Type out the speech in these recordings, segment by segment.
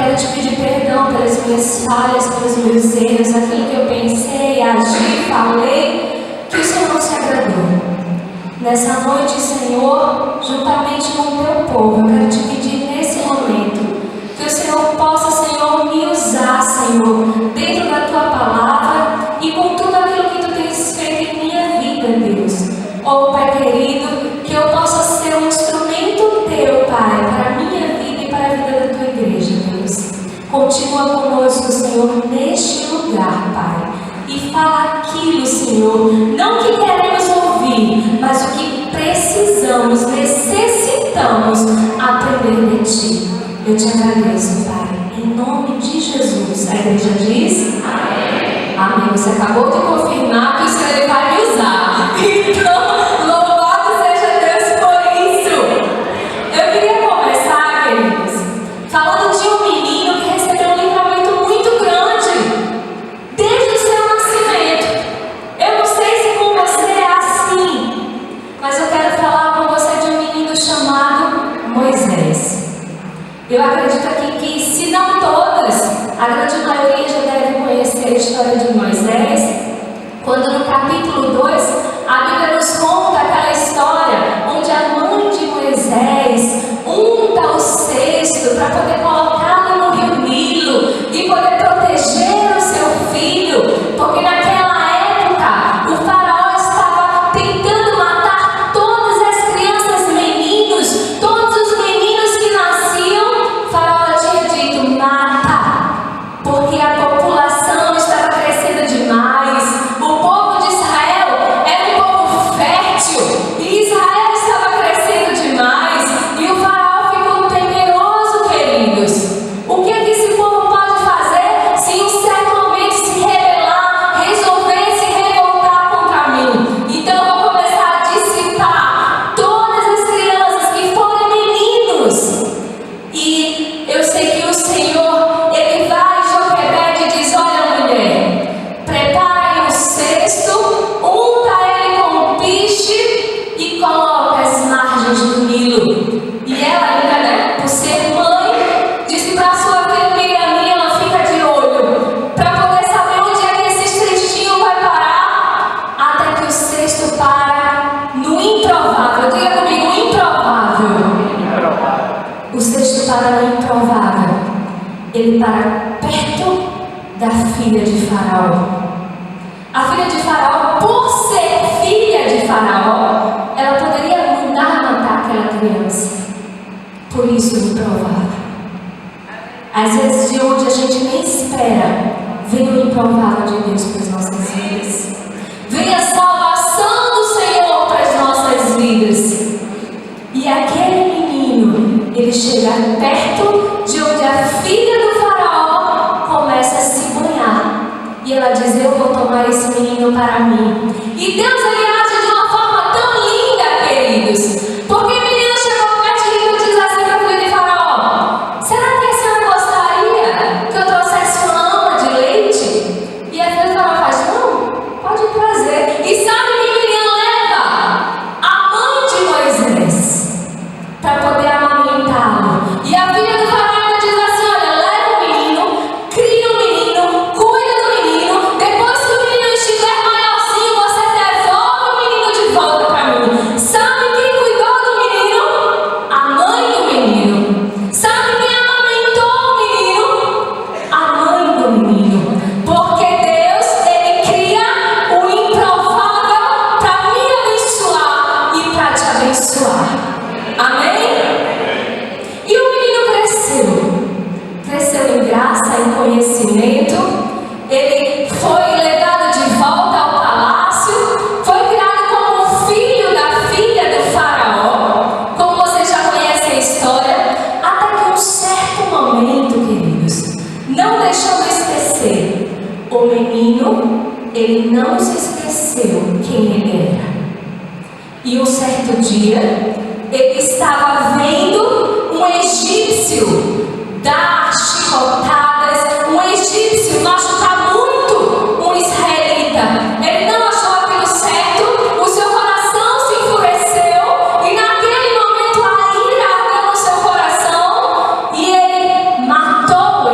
quero te pedir perdão pelas minhas falhas, pelos meus erros, aquilo que eu pensei, agi, falei, que o Senhor não se agradou. Nessa noite, Senhor, juntamente com o teu povo, eu quero te pedir nesse momento que o Senhor possa, Senhor, me usar, Senhor, dentro da tua palavra e com tudo aquilo que tu tens feito em minha vida, Deus. Oh, Pai querido, que eu possa ser um instrumento teu, Pai, para a minha vida e para a vida da tua igreja, Deus. Continua conosco, Senhor, neste lugar, Pai. E fala aquilo, Senhor, não que queremos ouvir, mas o que precisamos, necessitamos aprender de Ti. Eu te agradeço, Pai, em nome de Jesus. A igreja diz? Amém. Amém. Você acabou de confirmar que o Senhor Ele vai me usar. Então, louvado seja Deus por isso. Eu queria começar, queridos, falando de um menino que recebeu um livramento muito grande desde o seu nascimento. Eu não sei se com você é assim, mas eu quero falar com você de um menino chamado Moisés. Eu acredito aqui que, se não todas, a grande maioria já deve conhecer a história de Moisés, quando no capítulo 2, a Bíblia nos conta aquela história onde a mãe de Moisés unta o cesto para poder colocá-lo no rio Nilo e poder proteger o seu filho, porque naquela época o faraó estava tentando matar todas as crianças meninos, todos os meninos que nasciam. O faraó tinha dito: mata, porque a população estava crescendo demais. O povo de Israel era um povo fértil e Israel estava crescendo demais, e o faraó ficou temeroso, queridos. O que é que esse povo pode fazer se em um certo momento se rebelar, resolver se revoltar contra mim? Então eu vou começar a dissipar todas as crianças que forem meninos. E eu sei que o Senhor, Ele vai, Joquebede, e diz: olha, mulher, prepara aí um cesto, unta ele com piche e coloca as margens do Nilo. E ela ainda, né, por ser mãe, disse para sua filha Miriam: ela fica de olho, para poder saber onde é que esse cestinho vai parar, até que o cesto para no improvável. Diga comigo: improvável. O cesto para no improvável. Ele para perto da filha de Faraó. A filha de Faraó, por ser filha de Faraó, ela poderia mandar matar aquela criança. Por isso, improvável. Às vezes, de onde a gente nem espera, vem o improvável de Deus para as nossas vidas. Vem a salvação do Senhor para as nossas vidas. E aquele menino, ele chega perto de onde a filha do faraó começa a se banhar. E ela diz: eu vou tomar esse menino para mim. E Deus, Ele age de uma forma tão linda, queridos. Porque o menino chegou perto de mim e diz assim para a filha de faraó: será que a senhora gostaria que eu trouxesse uma ama de leite? E a filha do faraó faz: não, pode trazer. E sabe que o menino leva? A mãe de Moisés, para poder amamentá-lo. E a filha do faraó diz assim: olha, leva o menino, cria o menino, cuida do menino. Depois que o menino estiver maiorzinho, você devolve o menino de volta para mim. Sabe quem cuidou do menino? A mãe do menino. Sabe quem amamentou o menino? A mãe do menino. Porque Deus, Ele cria o improvável para me abençoar e para te abençoar. Amém? E o menino cresceu em graça, em conhecimento. Ele foi levado de volta ao palácio, foi criado como filho da filha do faraó, como vocês já conhecem a história, até que um certo momento, queridos, não deixando esquecer, o menino, ele não se esqueceu quem ele era. E um certo dia, ele estava vendo um egípcio dar chicotadas, um egípcio machucar muito um israelita. Ele não achou aquilo certo, o seu coração se enfureceu, e naquele momento a ira ardeu no seu coração, e ele matou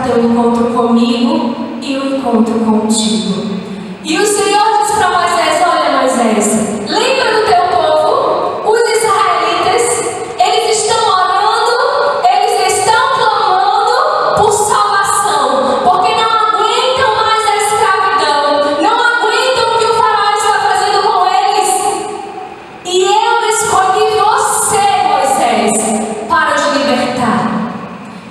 ter um encontro comigo e um encontro contigo. E o Senhor disse para Moisés: olha, Moisés, lembra do teu povo, os israelitas, eles estão orando, eles estão clamando por salvação, porque não aguentam mais a escravidão, não aguentam o que o faraó está fazendo com eles. E eu escolhi você, Moisés, para os libertar.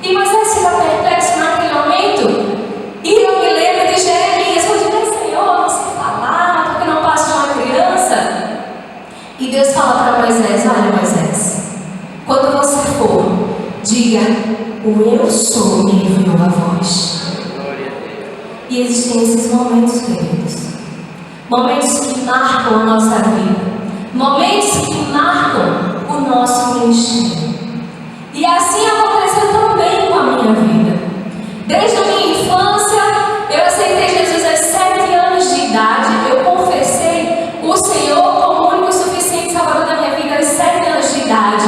E Moisés fica perplexo naquele momento. E eu me lembro de Jeremias, eu digo: Senhor, não sei falar, porque não passo de uma criança. E Deus fala para Moisés: olha, Moisés, quando você for, diga: o eu sou me enviou a voz. E existem esses momentos, queridos, momentos que marcam a nossa vida, momentos que marcam o nosso ministério. E assim aconteceu também com a minha vida. Desde a minha infância, eu aceitei Jesus aos 7 anos de idade. Eu confessei o Senhor como o único e suficiente Salvador da minha vida aos 7 anos de idade.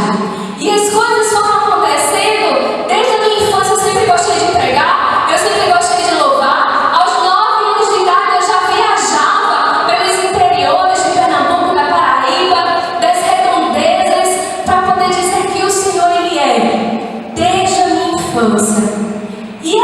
E as coisas foram acontecendo. Desde a minha infância eu sempre gostei de pregar, eu sempre gostei de louvar. Aos 9 anos de idade eu já viajava pelos interiores de Pernambuco, da Paraíba, das redondezas, para poder dizer que o Senhor, Ele é, desde a minha infância. E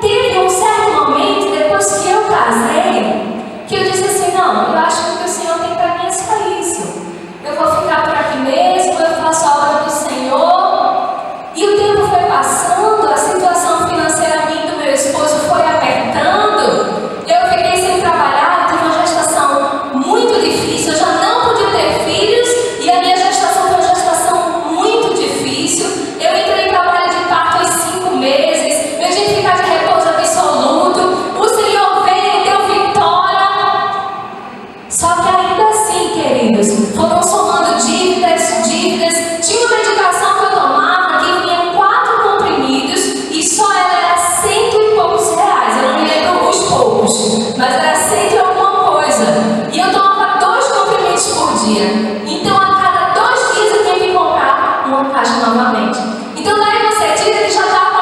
teve um certo momento, depois que eu casei, que eu disse assim: não, eu acho que o que o Senhor tem para mim é só isso. Eu vou ficar por aqui mesmo, eu faço a obra do Senhor. E o tempo foi passando, a situação financeira minha e do meu esposo foi apertando. Eu fiquei sem trabalhar, tive uma gestação muito difícil, eu já não podia ter filhos, e a minha gestação foi uma gestação muito difícil. Eu entrei em trabalho de parto aos 5 meses, eu tinha que ficar de repouso absoluto. O Senhor veio e deu vitória. Só que ainda assim, queridos, foram somando dívidas. Tinha uma medicação que eu tomava que vinha 4 comprimidos e só ela era 100 e poucos reais. Eu não me lembro os poucos, mas era 100 e alguma coisa. E eu tomava 2 comprimidos por dia. Então a cada 2 dias eu tinha que comprar uma caixa novamente. Então daí você tira que já estava,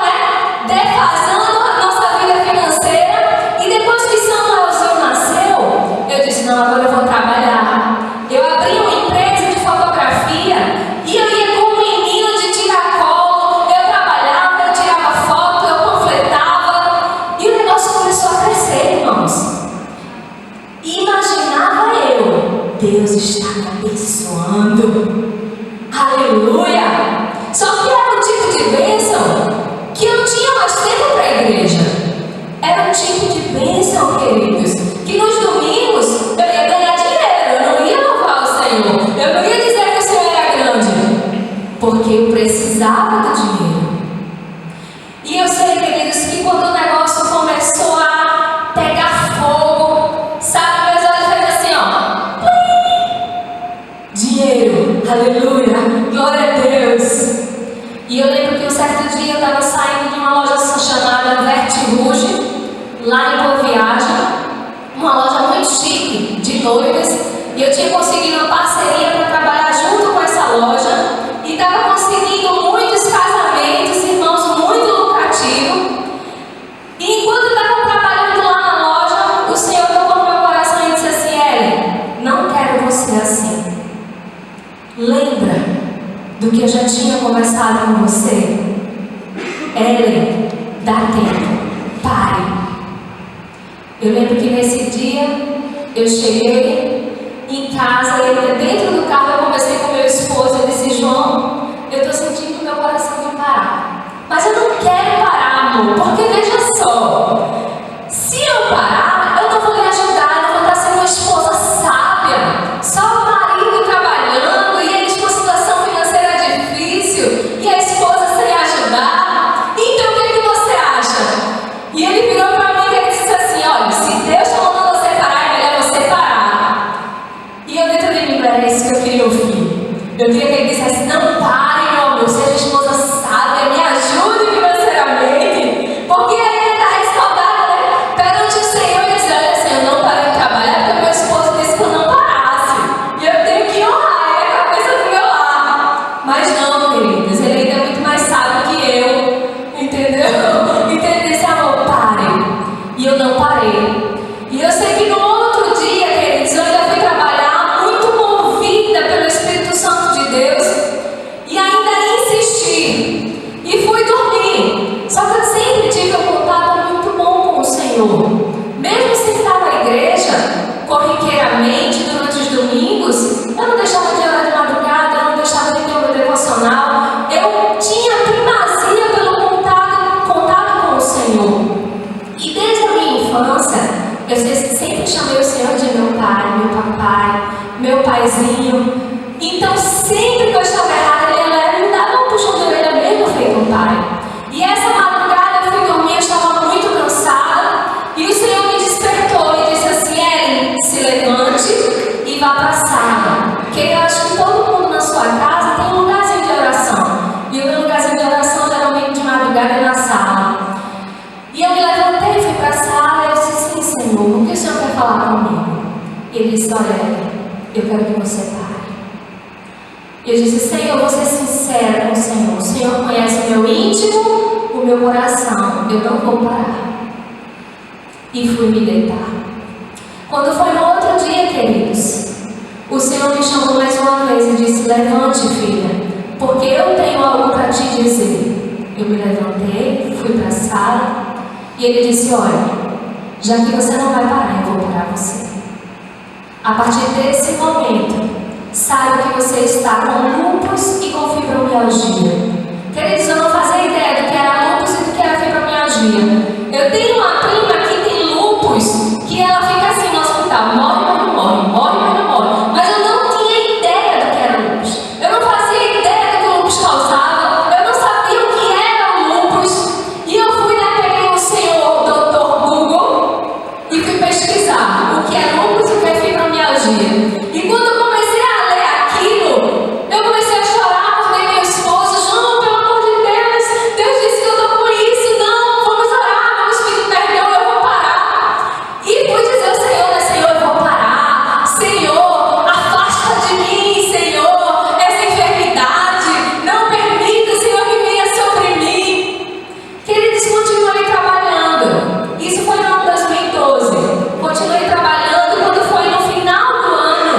defasando a nossa vida financeira. E depois que Samuelzinho nasceu, eu disse: não, agora eu vou trabalhar. Eu abri uma empresa de fotografia e eu ia com um menino de tiracolo. Eu trabalhava, eu tirava foto, eu panfletava. E o negócio começou a crescer, irmãos. E imaginava eu: Deus está me abençoando. Aleluia! Só que era um tipo de bênção que eu tinha mais tempo para a igreja. Era um tipo de bênção, queridos, que nos domingos eu ia ganhar dinheiro, eu não ia louvar o Senhor, eu não ia dizer que o Senhor era grande, porque eu precisava do dinheiro. E eu sei, queridos, que quando o negócio começou a pegar fogo, sabe, meus olhos fazem assim, ó, dinheiro, aleluia, glória a Deus. E eu lembro que um certo dia eu estava saindo de uma loja chamada Vertirouge, lá em Boa Viagem, uma loja muito chique, de noivas, e eu tinha conseguido uma parceria para trabalhar junto com essa loja, e estava conseguindo muitos casamentos, irmãos, muito lucrativo. E enquanto eu estava trabalhando lá na loja, o Senhor tocou no meu coração e disse assim: Ellen, não quero você assim. Lembra do que eu já tinha conversado com você? Ellen, dá tempo, pare. Eu lembro que nesse dia eu cheguei em casa e dentro do carro eu conversei com meu esposo. Eu disse: João, eu estou sentindo o meu coração de parar, mas eu não quero parar, amor, porque veja só, se eu parar, eu não vou lhe ajudar, eu não vou estar sendo uma esposa sábia, só o marido trabalhando e eles com a situação financeira difícil e a esposa sem ajudar. Então o que você acha? E ele virou para mim e ele disse assim: olha, se Deus está mandando você parar, é melhor você parar. E eu dentro de mim, era isso que eu queria ouvir. Eu queria que ele dissesse: não pare, meu amor, seja esposa sábia, me ajude financeiramente, porque ele está respaldado, perante o Senhor. Mesmo sem estar na igreja, corriqueiramente, durante os domingos, eu não deixava de orar de madrugada, eu não deixava de ter o meu devocional. Eu tinha primazia pelo contato com o Senhor. E desde a minha infância, eu sempre chamei o Senhor de meu pai, meu papai, meu paizinho. Então, sempre que eu estava errada, ele me dava um puxão de orelha mesmo feito um pai. E essa madrugada eu fui dormir, eu estava muito cansada. E o Senhor me despertou e disse assim: Ellen, se levante e vá para a sala. Porque eu acho que todo mundo na sua casa tem um lugarzinho de oração. E o meu lugarzinho de oração, geralmente de madrugada, é na sala. E eu me levantei, fui para a sala e eu disse assim: Senhor, o que o Senhor quer falar comigo? E ele disse: olha, eu quero que você pare. Eu disse: Senhor, vou ser sincera com o Senhor. O Senhor conhece o meu íntimo, o meu coração. Eu não vou parar. E fui me deitar. Quando foi no outro dia, queridos, o Senhor me chamou mais uma vez e disse: levante, filha, porque eu tenho algo para te dizer. Eu me levantei, fui para a sala e ele disse: olha, já que você não vai parar, eu vou parar você. A partir desse momento, saiba que você está com lúpus e com fibromialgia. Queridos, eu não fazia ideia do que era lúpus e do que era fibromialgia. Eu tenho uma prima que tem lúpus, que ela fica assim no hospital, morre, mas não morre, morre, mas não morre. Mas eu não tinha ideia do que era lúpus. Eu não fazia ideia do que o lúpus causava. Eu não sabia o que era o lúpus. E eu fui lá, peguei o senhor Dr. Google e fui pesquisar o que é lúpus e o que é fibromialgia. E quando eu comecei a ler aquilo, eu comecei a chorar, falei meu esposo: João, pelo amor de Deus, Deus disse que eu estou com isso, não, vamos orar, vamos pedir perdão, eu vou parar. E fui dizer ao Senhor, né, Senhor, eu vou parar, Senhor, afasta de mim, Senhor, essa enfermidade, não permita, Senhor, que venha sobre mim. Queridos, continuei trabalhando. Isso foi no ano 2012. Continuei trabalhando. Quando foi no final do ano,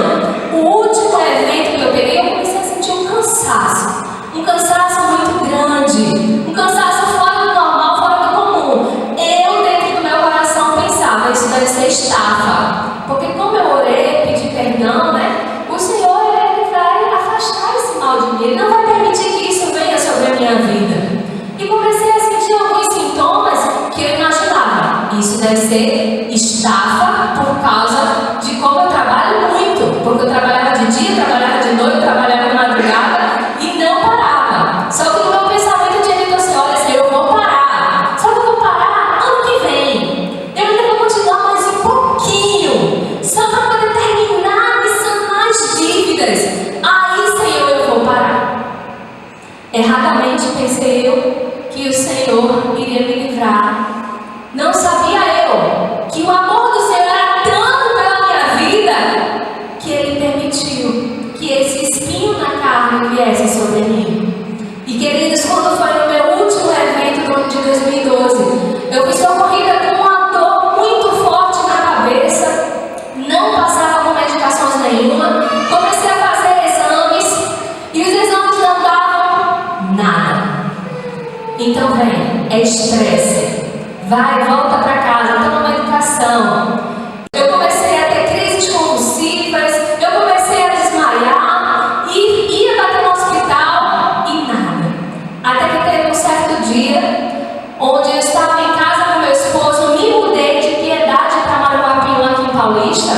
o último evento que eu peguei, eu comecei a sentir um cansaço muito grande, um cansaço fora do normal, fora do comum. Eu, dentro do meu coração, pensava: isso deve ser estafa, porque como eu orei, pedi perdão, né? O Senhor, ele vai afastar esse mal de mim, ele não vai permitir que isso venha sobre a minha vida. E comecei a sentir alguns sintomas que eu imaginava: isso deve ser estafa por causa de como eu trabalho muito, porque eu trabalhava de dia, trabalhava de noite, trabalhava de madrugada e não parava. Só que no meu pensamento eu tinha dito assim: olha, Senhor, eu vou parar. Só que eu vou parar ano que vem. Eu ainda vou continuar mais um pouquinho, só para poder terminar e sanar as dívidas. Aí, Senhor, eu vou parar. Erradamente pensei eu que o Senhor iria me livrar. Não sabia eu que o amor do Senhor era tanto pela minha vida que Ele permitiu que esse espinho na carne viesse sobre mim. E queridos, quando foi no meu último evento do ano de 2012, eu fui socorrida com uma dor muito forte na cabeça, não passava com medicações nenhuma, comecei a fazer exames e os exames não davam nada. Então vem, é estresse. Vai, volta para casa, toma medicação. Eu comecei a ter crises convulsivas, eu comecei a desmaiar e ia bater no hospital e nada. Até que teve um certo dia onde eu estava em casa com meu esposo, me mudei de Piedade para Maranguapium, aqui em Paulista,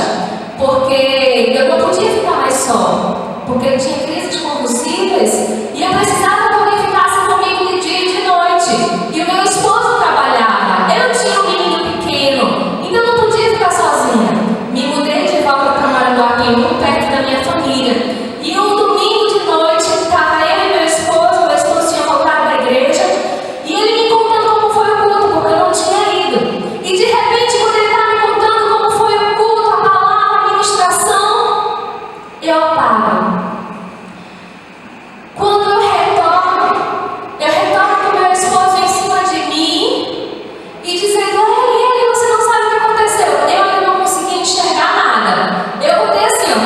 porque eu não podia ficar mais só, porque eu tinha crises convulsivas e eu precisava que alguém ficasse comigo de dia e de noite. E o meu esposo trabalhava. Eu tinha um menino pequeno, então eu não podia ficar sozinha. Me mudei de volta para Maranguapium, perto da minha família. E um domingo de noite, estava eu e meu esposo tinha voltado da igreja, e ele me contando como foi o culto, porque eu não tinha ido. E de repente, quando ele estava me contando como foi o culto, a palavra, a ministração, eu paro. Quando eu retorno com meu esposo em cima de mim e dizendo: Ele, você não sabe o que aconteceu. Eu ainda não consegui enxergar nada. Eu voltei assim, ó.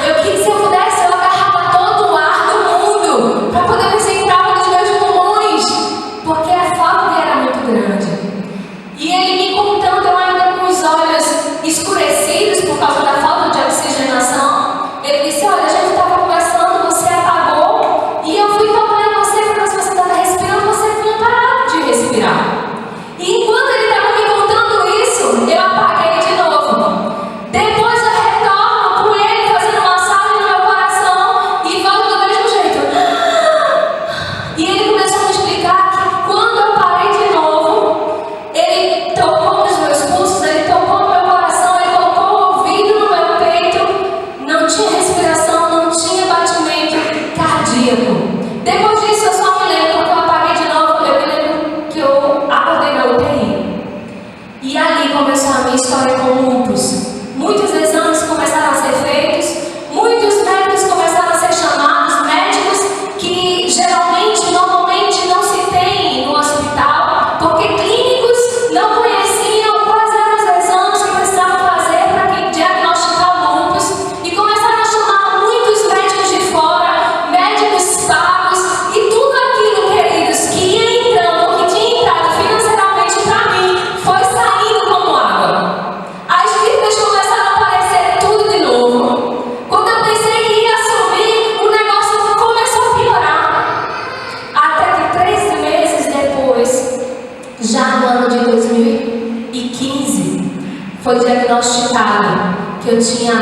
Eu quis, se eu pudesse, eu agarrava todo o ar do mundo para poder ver se entrava nos meus pulmões, porque a falta era muito grande. E ele me contando, eu ainda com os olhos escurecidos por causa da falta de oxigenação, ele disse: olha, a gente estava conversando, você apagou, e eu fui tocar em você para ver se você estava respirando, você tinha parado de respirar. E enquanto ele estava me contando isso, eu apaguei de novo. Depois eu retorno com ele fazendo massagem no meu coração e volto do mesmo jeito. E ele começou a me explicar que quando eu parei de novo, ele tocou nos meus pulsos, ele tocou no meu coração, ele colocou o ouvido no meu peito, não tinha respiração, não tinha batimento cardíaco. Depois disso eu só me lembro, porque eu apaguei de novo, eu me lembro que eu acordei na UTI. E ali começou a minha história com lúpus. Muitos exames começaram a ser feitos, muitos médicos começaram a ser chamados, médicos que geralmente, normalmente não se tem no hospital, porque clínicos não conheciam quais eram os exames que precisavam fazer para diagnosticar o lúpus, e começaram a chamar muitos médicos de fora, médicos pagos, e tudo aquilo, queridos, que ia entrando, que tinha entrado financeiramente para mim, foi saindo como água. As dívidas começaram a aparecer tudo de novo. Quando eu pensei que ia assumir, o negócio começou a piorar. Até que 3 meses depois, já no ano de 2015, foi diagnosticado que eu tinha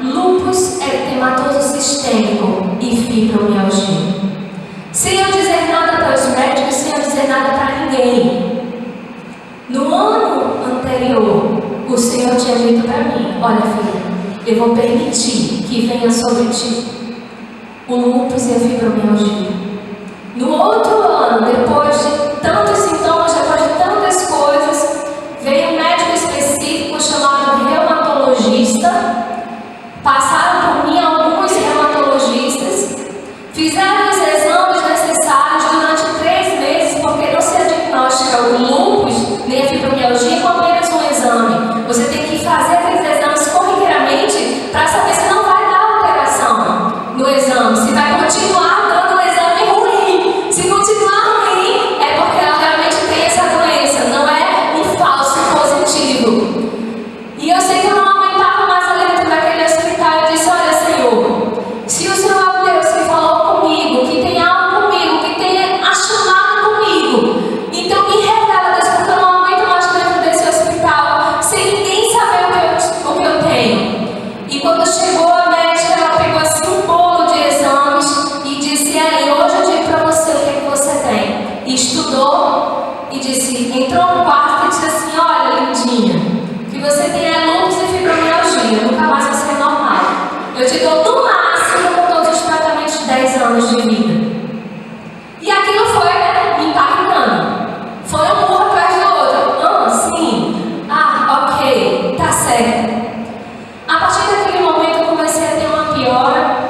lúpus eritematoso sistêmico e fibromialgia. Sem eu dizer nada para os médicos, sem eu dizer nada para ninguém. No ano anterior, o Senhor tinha dito para mim: olha, filha, eu vou permitir que venha sobre ti o lúpus e a fibromialgia. No outro ano, depois de tantos sintomas, depois de tantas coisas, veio um médico específico chamado reumatologista. Passaram por mim alguns reumatologistas, fizeram os exames necessários durante 3 meses, porque não se diagnostica o lúpus nem a fibromialgia com apenas um exame. Você tem que fazer aqueles exames corriqueiramente para saber se não vai dar alteração no exame, se vai continuar dando um exame ruim. Se continuar ruim, é porque ela realmente tem essa doença, não é um falso positivo. E eu sei que eu não aguentava mais ali dentro daquele hospital. Eu disse: olha, Senhor, se o Senhor é o Deus que falou comigo, que tem algo comigo, que tem a chamada comigo, então me revela, Deus, porque eu não aguento mais dentro desse hospital, sem ninguém saber o que eu tenho. E quando chegou a médica, ela pegou assim um bolo de exames e disse: Ellen, hoje eu digo para você o que é que você tem. E estudou e disse, entrou no quarto e disse assim: olha, lindinha, o que você tem é lúpus e fibromialgia, nunca mais vai ser normal. Eu te dou no máximo, com todos os tratamentos, 10 anos de vida. E aquilo foi, né, me impactando. Foi um murro atrás do outro. Sim. Ok, tá certo. A partir daquele momento eu comecei a ter uma piora.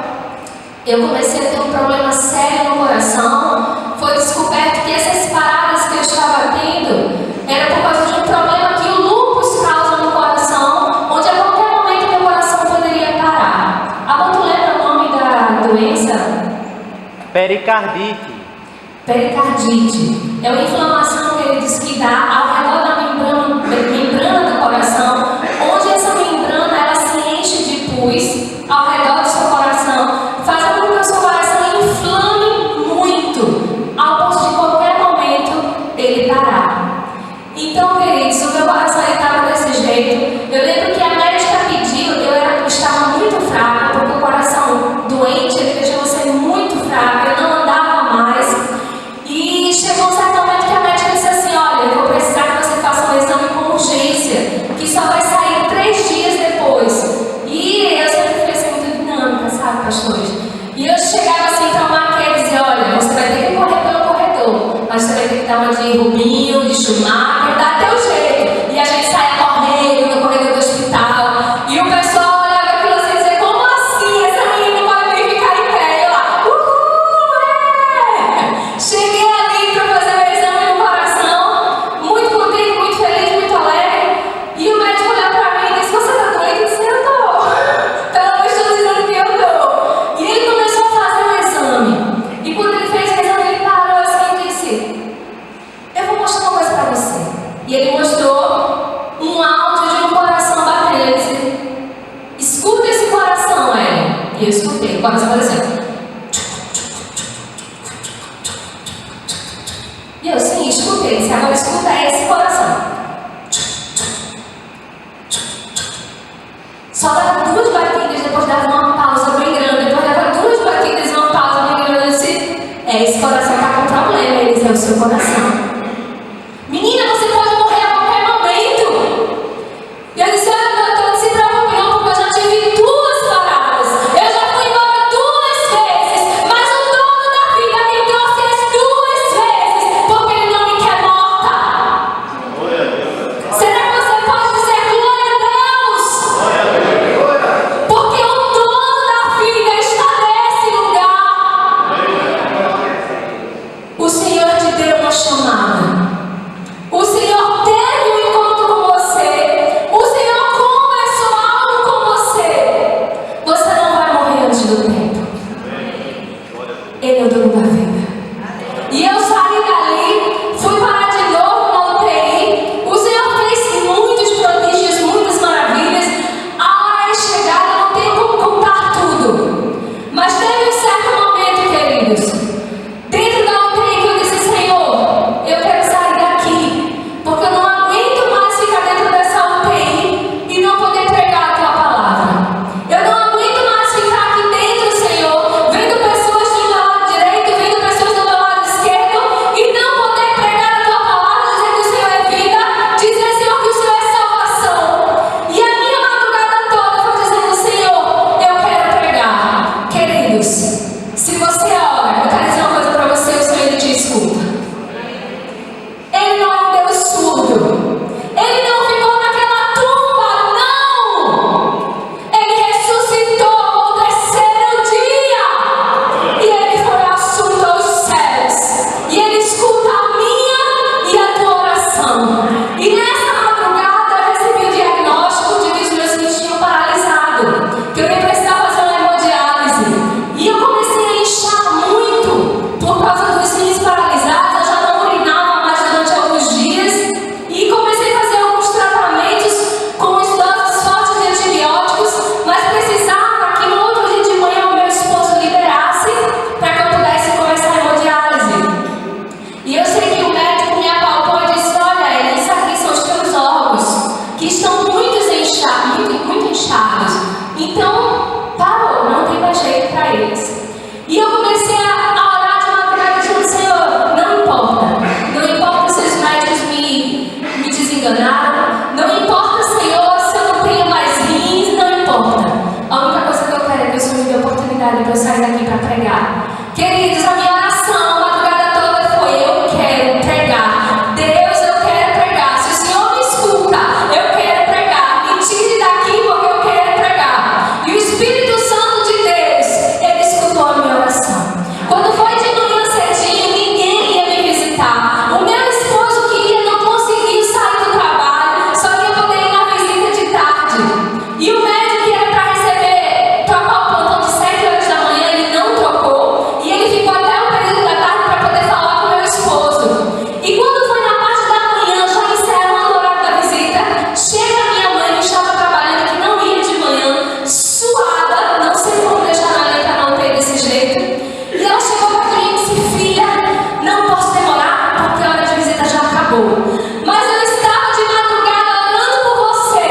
Eu comecei a ter um problema sério no coração. Foi descoberto que essas paradas que eu estava tendo era por causa de um problema que o lúpus causa no coração, onde a qualquer momento meu coração poderia parar. Agora tu lembra o nome da doença? Pericardite. Pericardite. É uma inflamação que ele diz que dá ao redor da membrana do coração, onde essa membrana ela se enche de pus ao redor do seu coração, fazendo com que o seu coração inflame muito, ao ponto de qualquer momento ele parar. Então, queridos, o meu coração estava desse jeito. Eu lembro que a médica pediu, eu estava muito fraca, porque o coração doente ele deixa você muito fraca, eu não andava mais. E chegou um certo momento que a médica disse assim: olha, eu vou precisar que você faça um exame com urgência, que só vai sair 3 dias depois. E eu sempre fui assim muito dinâmica, sabe, pastores? E eu chegava assim para o Marquês e dizia: olha, você vai ter que correr pelo corredor, mas você vai ter que dar uma de Rubinho, de Schumacher, dá teu jeito. E a gente saia correndo no corredor do hospital. E o pessoal olhava aquilo assim e dizia: como assim? Essa menina não pode nem ficar em pé. E eu lá: cheguei ali para fazer o exame no coração, muito contente, muito feliz, muito alegre. E o médico olhou para mim e disse: você tá doente? Eu disse: eu tô. Pelo menos estou dizendo que eu tô. E ele começou a fazer o exame. E quando ele fez o exame, ele parou assim e disse: eu vou mostrar uma coisa para você. E ele mostrou O coração faz assim. E eu, sim, escutei. Se agora escuta esse coração. Só dava 2 batidas, depois dava uma pausa bem grande. Depois dava 2 batidas e uma pausa bem grande. Eu disse, esse coração está com problema. Ele disse, é o seu coração. Menina, você pode morrer a qualquer momento. E eu disse, olha, doutor, não se preocupe não, porque eu já tive 2 paradas. Eu já fui embora 2 vezes. Mas o dono da vida me trouxe as 2 vezes, porque ele não me quer morta. Será que você pode dizer glória a Deus? Porque o dono da vida está nesse lugar. O Senhor te deu uma chamada. O Senhor teve um encontro com você. O Senhor conversou algo com você. Você não vai morrer antes do tempo. Ele é o dono da vida. E eu saí dali, fui parar de novo na UTI. O Senhor fez muitos prodígios, muitas maravilhas. A hora é chegada, eu não tenho como contar tudo. Mas teve um certo momento, queridos, dentro da UTI que eu disse, Senhor, eu quero sair daqui, porque eu não aguento mais ficar dentro dessa UTI e não poder pregar a tua palavra. Eu não aguento mais ficar aqui dentro, Senhor, vendo pessoas do meu lado direito, vendo pessoas do meu lado esquerdo e não poder pregar a tua palavra, dizer que o Senhor é vida, dizer, Senhor, que o Senhor é salvação. E a minha madrugada toda foi dizendo, Senhor, eu quero pregar. Queridos, se você ora, eu quero dizer uma coisa para você, o Senhor ele te escuta. Ele não é um Deus surdo. Ele não ficou naquela tumba, não! Ele ressuscitou ao 3º dia. E ele foi assunto aos céus. E ele escuta a minha e a tua oração. E nessa madrugada eu recebi o diagnóstico de que os meus rins tinham paralisado. Que eu ia precisar fazer uma hemodiálise. E eu comecei a inchar muito por causa dos rins paralisados. Eu já não urinava mais durante alguns dias. E comecei a fazer alguns tratamentos com doses fortes de antibióticos. Mas precisava que no outro dia de manhã o meu esposo liberasse para que eu pudesse começar a hemodiálise. E eu sei que o médico me apalpou e disse, olha, Ellen, isso aqui são os teus órgãos, que estão muito inchados. Então, parou, não tem mais jeito para eles. E eu comecei a orar de madrugada, dizendo, Senhor, não importa se os médicos me desenganaram, não importa, Senhor, se eu não tenho mais rins, não importa. A única coisa que eu quero é que o Senhor me dê oportunidade para eu sair daqui para pregar. Queridos, a minha oração a madrugada toda foi, eu quero pregar. Deus, eu quero pregar. Se o Senhor me escuta, eu quero pregar. Me tire daqui porque eu quero pregar. E o Espírito Santo de Deus, ele escutou a minha oração. Quando foi de manhã cedinho, ninguém ia me visitar. O meu esposo queria, não conseguiu sair do trabalho, só ia poder ir na visita de tarde. E o médico que era para receber, trocar o plantão de 7 horas da manhã, ele não trocou. E ele ficou até o período da tarde para poder falar com o meu esposo. E quando foi na parte da manhã, já encerrando o horário da visita, chega a minha mãe que estava trabalhando, que não ia de manhã, suada, não sei como deixar ela entrar na UTI desse jeito. E ela chegou para mim e disse, filha, não posso demorar porque a hora de visita já acabou. Mas eu estava de madrugada orando por você.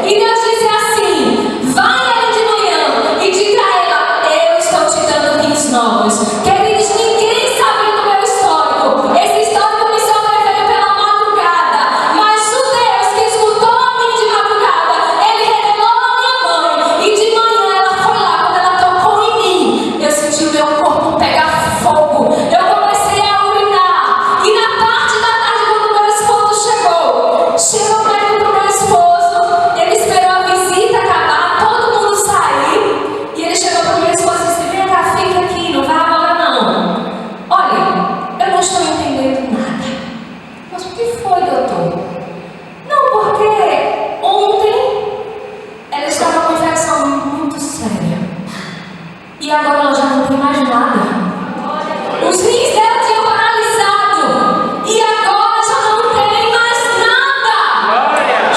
E Deus disse assim, vai ali de manhã e diga a ela, eu estou te dando rins novos. Queridos, ninguém sabe do meu histórico. Esse histórico me sobreveio pela madrugada. Mas o Deus que escutou a mim de madrugada, ele revelou a minha mãe. E de manhã ela foi lá, quando ela tocou em mim, eu senti o meu corpo pegar fogo. Eu comecei a urinar. E na parte da tarde, quando o meu esposo chegou o médico pro meu esposo, ele esperou a visita acabar, todo mundo sair. E ele chegou pro meu esposo e disse, vem cá, fica aqui, não vai agora não. Olha, eu não estou entendendo nada. Mas o que foi, doutor? Não, porque ontem ela estava com uma infecção muito séria. E agora ela já não tem mais nada. Os rins dela tinham paralisado. E agora já não tem mais nada.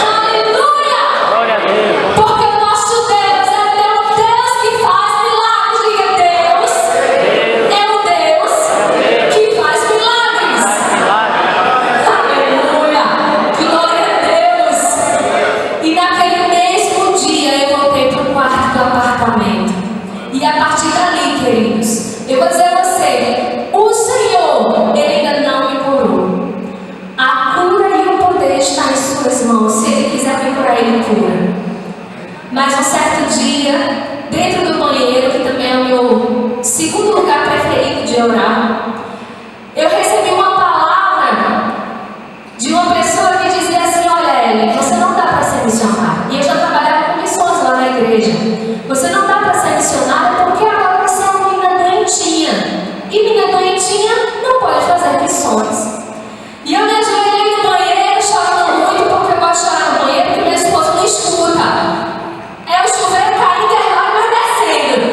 Aleluia! Glória a Deus. Porque o nosso Deus é um Deus que faz milagres. Diga poder está em suas mãos. Se Ele quiser me curar, Ele cura. Mas um certo dia, dentro do banheiro, que também é o meu segundo lugar preferido de orar, eu recebi uma palavra de uma pessoa que dizia assim: olha, Ellen, você não dá para ser missionária. E eu já trabalhava com missões lá na igreja. Você não dá para ser missionária porque agora você é uma menina doentinha. E menina doentinha não pode fazer missões. E eu me ajoelhei no banheiro, chorando muito, porque eu gosto de chorar no banheiro, porque minha esposa não escuta. É o chuveiro caindo, mas descendo.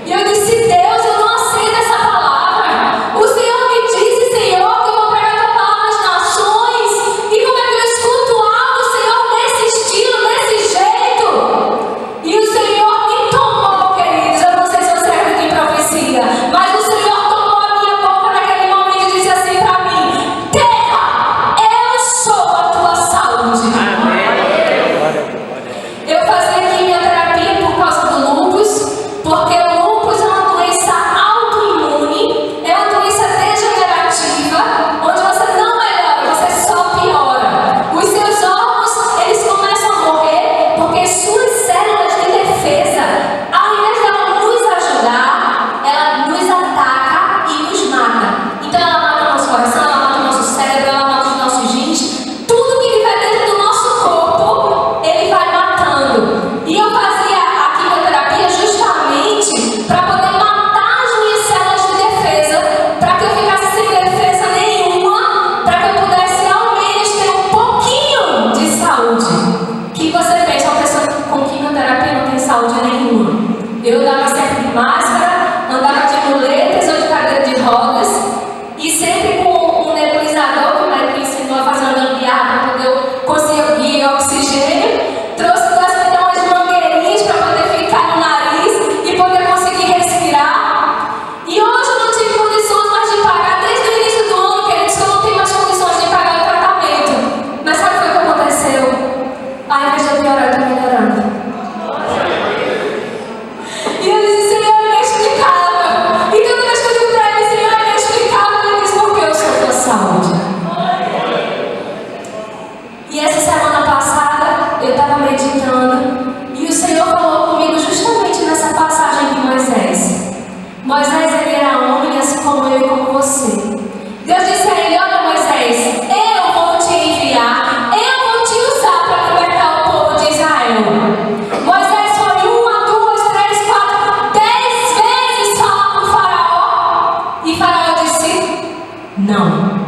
E eu disse: Deus, eu não aceito essa palavra. O Senhor me disse, Senhor, que eu vou pregar a tua palavra às nações. E como é que eu escuto algo, Senhor, desse estilo, desse jeito? E o Senhor me tomou, queridos. Eu não sei se você acredita em profecia, mas o Senhor tomou a minha boca naquele momento e disse assim para mim: terra, eu sou a tua saúde. Eu fazia quimioterapia por causa do lúpus, porque o lúpus é uma doença autoimune, é uma doença degenerativa, onde você não melhora, você só piora. Os seus órgãos, eles começam a morrer, porque suas células de defesa, ao invés de ela nos ajudar, ela nos ataca e nos mata. Então ela mata o nosso coração, ela mata o nosso cérebro, ela mata os nossos rins, tudo que vive dentro do nosso corpo, ele vai matando. E eu fazia a quimioterapia justamente para poder matar as minhas células de defesa, para que eu ficasse sem defesa nenhuma, para que eu pudesse ao menos ter um pouquinho de saúde. Que você pensa, uma pessoa com quimioterapia não tem saúde nenhuma. Eu andava sempre de máscara, andava de muletas ou de cadeira de rodas, e sempre com um nebulizador, que o médico ensinou a fazer uma gambiarra para poder eu conseguir oxigênio. Trouxe 2 milhões de mangueirinhas para poder ficar no nariz e poder conseguir respirar. E hoje eu não tive condições mais de pagar, desde o início do ano, queridos, que eu não tenho mais condições de pagar o tratamento. Mas sabe o que aconteceu? Ao invés de eu piorar, eu estou melhorando. E eu disse: Senhor, é inexplicável. E toda vez que eu digo para ele: Senhor, é inexplicável, ele diz: porque eu sou a tua saúde. E essa semana passada eu estava meditando e o Senhor falou comigo justamente nessa passagem de Moisés. Moisés, ele era homem assim como eu e como você. Deus disse a ele: olha, Moisés, eu vou te enviar, eu vou te usar para libertar o povo de Israel. Moisés foi 1, 2, 3, 4, 10 vezes falar com o faraó, e faraó disse: não.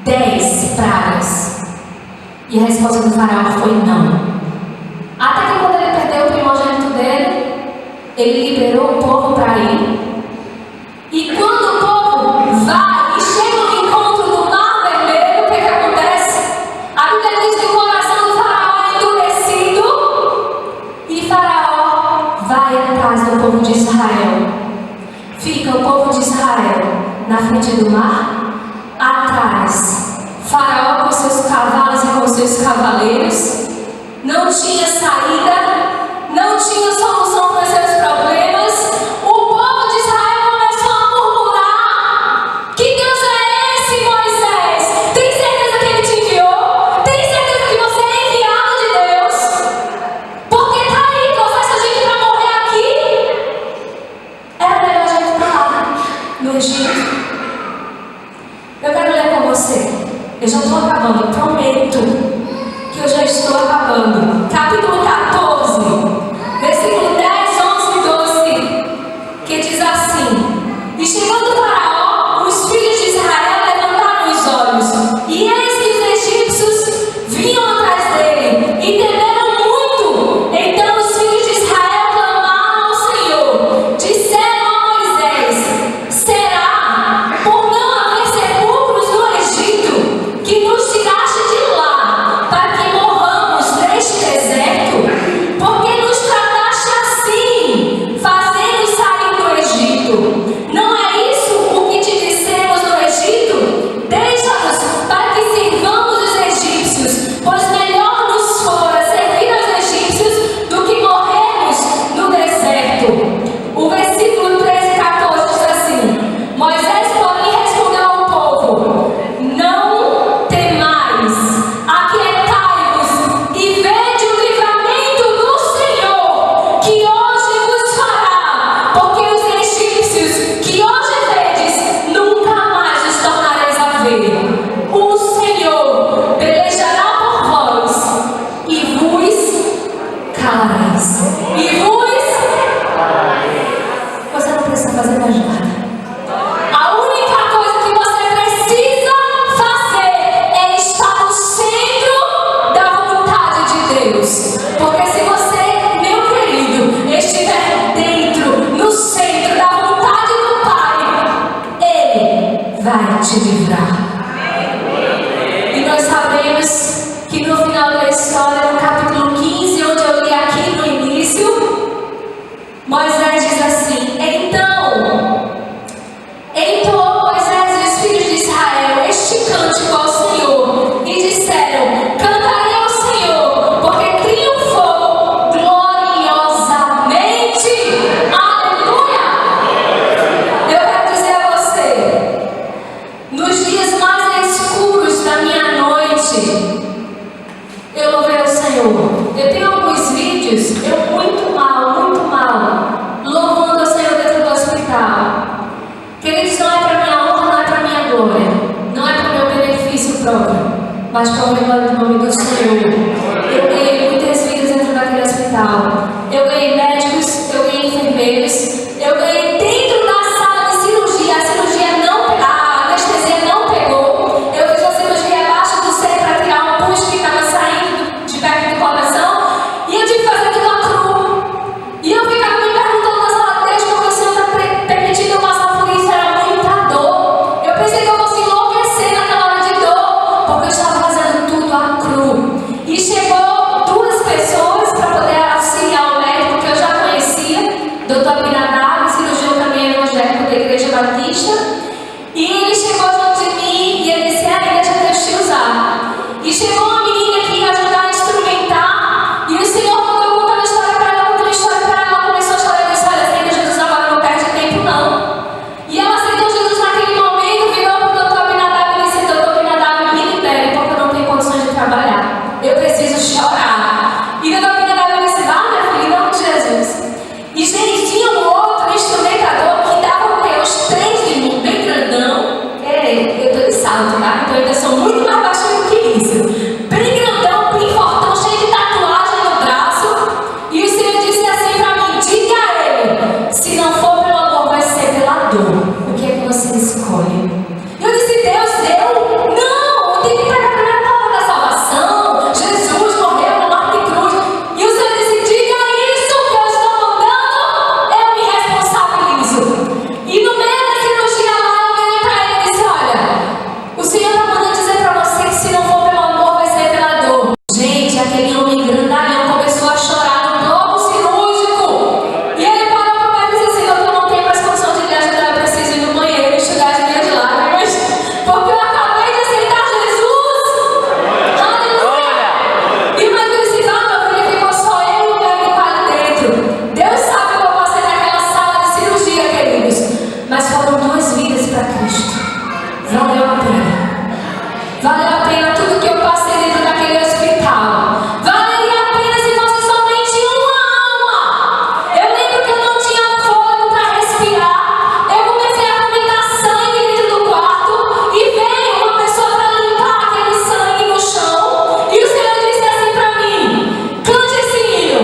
10 pragas. E a resposta do faraó foi não. Até que quando ele perdeu o primogênito dele, ele liberou o povo para ir. E quando o povo vai e chega no encontro do Mar Vermelho, o que acontece? A Bíblia diz que o coração do faraó é endurecido e faraó vai atrás do povo de Israel. Fica o povo de Israel na frente do mar, atrás faraó com seus cavalos e com seus cavaleiros. Não tinha saída, não tinha solução para os seus problemas. O povo de Israel começou a murmurar: que Deus é esse, Moisés? Tem certeza que Ele te enviou? Tem certeza que você é enviado de Deus? Porque tá aí, trouxe a gente para morrer aqui. Era melhor a gente estar lá no Egito. Eu quero ler com você. Eu já estou acabando, prometo que eu já estou acabando. Capítulo 14, versículo 10, 11 e 12, que diz assim: e chegando o faraó, os filhos de Israel levantaram os olhos, e eis que os egípcios vinham atrás dele, e temeram muito. Então os filhos de Israel clamaram ao Senhor, disseram a Moisés: será por não haver sepulcros no Egito que nos tiraste de lá, para que morramos neste disso. Eu muito mal, louvando ao Senhor dentro do hospital. Queridos, não é para minha honra, não é para minha glória, não é para o meu benefício próprio, mas para o glória do nome do Senhor. Eu ganhei muitas vidas dentro daquele hospital. Eu ganhei médicos, eu ganhei enfermeiros, eu ganhei dentro da sala de cirurgia. A cirurgia não, a anestesia não pegou. Eu fiz a cirurgia abaixo do seio para tirar um pus que estava saindo de perto do coração. E eu tive que fazer tudo a cru. E eu ficava me perguntando na sala de Deus porque o Senhor está permitindo eu passar por isso. Era muita dor. Eu pensei que eu fosse enlouquecer naquela hora de dor, porque eu estava fazendo tudo a cru. E chegou duas pessoas para poder auxiliar o médico que eu já conhecia, Dr. Pinadab, cirurgião também evangélico da Igreja Batista. E ele chegou junto de mim e ele disse: deixa Deus te usar. E chegou uma menina que ia ajudar a instrumentar. E o Senhor, quando eu contava a história para ela, ela começou a chorar e disse: olha, aceita Jesus agora, não perde tempo não. E ela aceitou Jesus naquele momento, virou para o Dr. Pinadab e disse: Dr. Pinadab, me libere, porque eu não tenho condições de trabalhar. Eu preciso chorar. E o Dr. Pinadab disse: vá, minha filha, em nome de Jesus. E gente, tinha um outro instrumentador que dava o quê? Os 3 de mim, bem grandão. Eu estou de salto, tá? Então eu ainda sou muito mais baixinho que isso. Bem grandão, bem fortão, cheio de tatuagem no braço. E o Senhor disse assim pra mim: diga a ele, se não for pelo amor, vai ser pela dor. O que é que você escolhe? Eu disse: Deus, não, tem que pregar a primeira palavra da salvação. Jesus morreu na morte de cruz. E o Senhor disse: diga isso que eu estou mandando, eu me responsabilizo. E no meio da cirurgia lá, eu virei pra ele e disse: olha, o Senhor está mandando dizer pra você que se não for pelo amor, vai ser pela dor. Gente, aquele homem grandalhão começou a chorar no bloco cirúrgico. E ele parou pro pai e disse assim: eu não tenho mais condição de lhe ajudar, eu preciso ir no banheiro enxugar as minhas lágrimas, porque eu acabei de aceitar Jesus. Aleluia! E o médico disse: não, meu filho, ficou só eu e o médico ali dentro. Deus sabe o que eu passei naquela sala de cirurgia, queridos. Mas foram 2 vidas para Cristo. Valeu a pena. Valeu a pena tudo que eu passei dentro daquele hospital. Valeria a pena se fosse somente uma alma. Eu lembro que eu não tinha fôlego para respirar. Eu comecei a vomitar sangue dentro do quarto. E veio uma pessoa para limpar aquele sangue no chão. E o Senhor disse assim para mim: cante esse hino.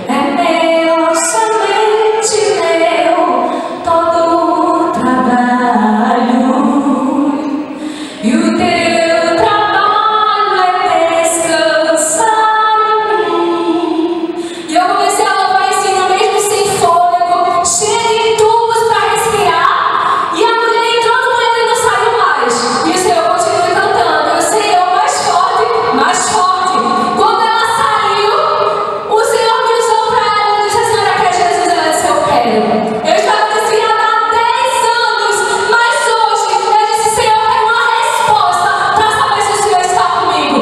É meu, somente meu, todo o trabalho. E o teu trabalho é descansar em mim. E eu comecei a louvar esse hino mesmo sem fôlego, cheio de tubos para respirar. E a mulher entrou no banheiro e não saiu mais. E o Senhor continua cantando. E o Senhor mais forte, mais forte. Quando ela saiu, o Senhor me usou para ela. Eu disse: a senhora quer Jesus? Ela disse: eu quero. Eu estava desviada há 10 anos, mas hoje eu disse: Senhor, eu quero uma resposta para saber se o Senhor está comigo.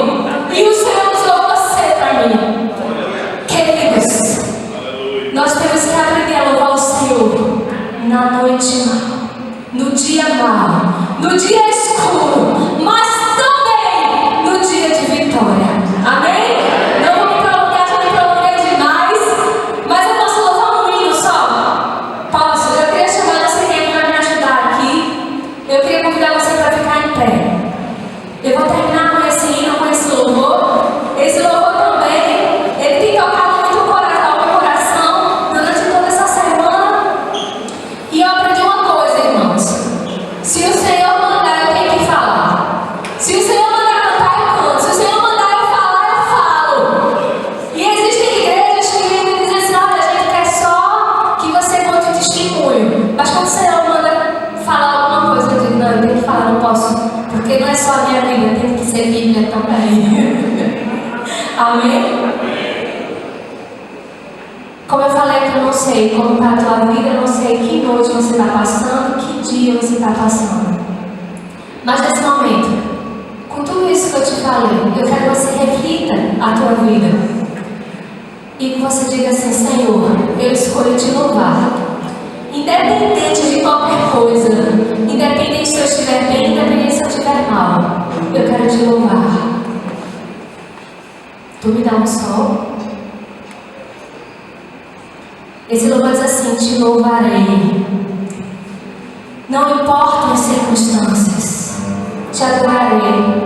E o Senhor usou você para mim. Queridos, nós temos que aprender a louvar o Senhor na noite mal, no dia mal, no dia escuro, mas também no dia de vitória. Amém? Não vou me prolongar, já me prolonguei demais, mas eu posso louvar um hino só? Posso? Eu queria chamar, não sei quem vai me ajudar aqui. Eu queria convidar você para ficar em pé. Eu vou terminar com esse hino, com esse louvor. Esse louvor também, ele tem tocado muito o meu coração durante toda essa semana. E eu aprendi uma coisa, irmãos: se o Senhor mandar, eu tenho que falar. Se o Senhor mandar cantar, eu canto. Se o Senhor mandar eu falar, eu falo. E existem igrejas que vêm e dizem assim: olha, a gente quer só que você conte o testemunho. Mas quando o Senhor manda falar alguma coisa, eu digo: não, eu tenho que falar, não posso. Porque não é só a minha Bíblia, tem que ser Bíblia também. Amém? Como eu falei que eu não sei como está a tua vida, eu não sei que noite você está passando, que dia você está passando. Mas nesse momento, com tudo isso que eu te falei, eu quero que você reflita a tua vida. E que você diga assim: Senhor, eu escolho te louvar. Independente de qualquer coisa, independente se eu estiver bem, independente se eu estiver mal, eu quero te louvar. Tu me dá um sol? Esse louvor diz assim: te louvarei. Não importam as circunstâncias, te adorarei.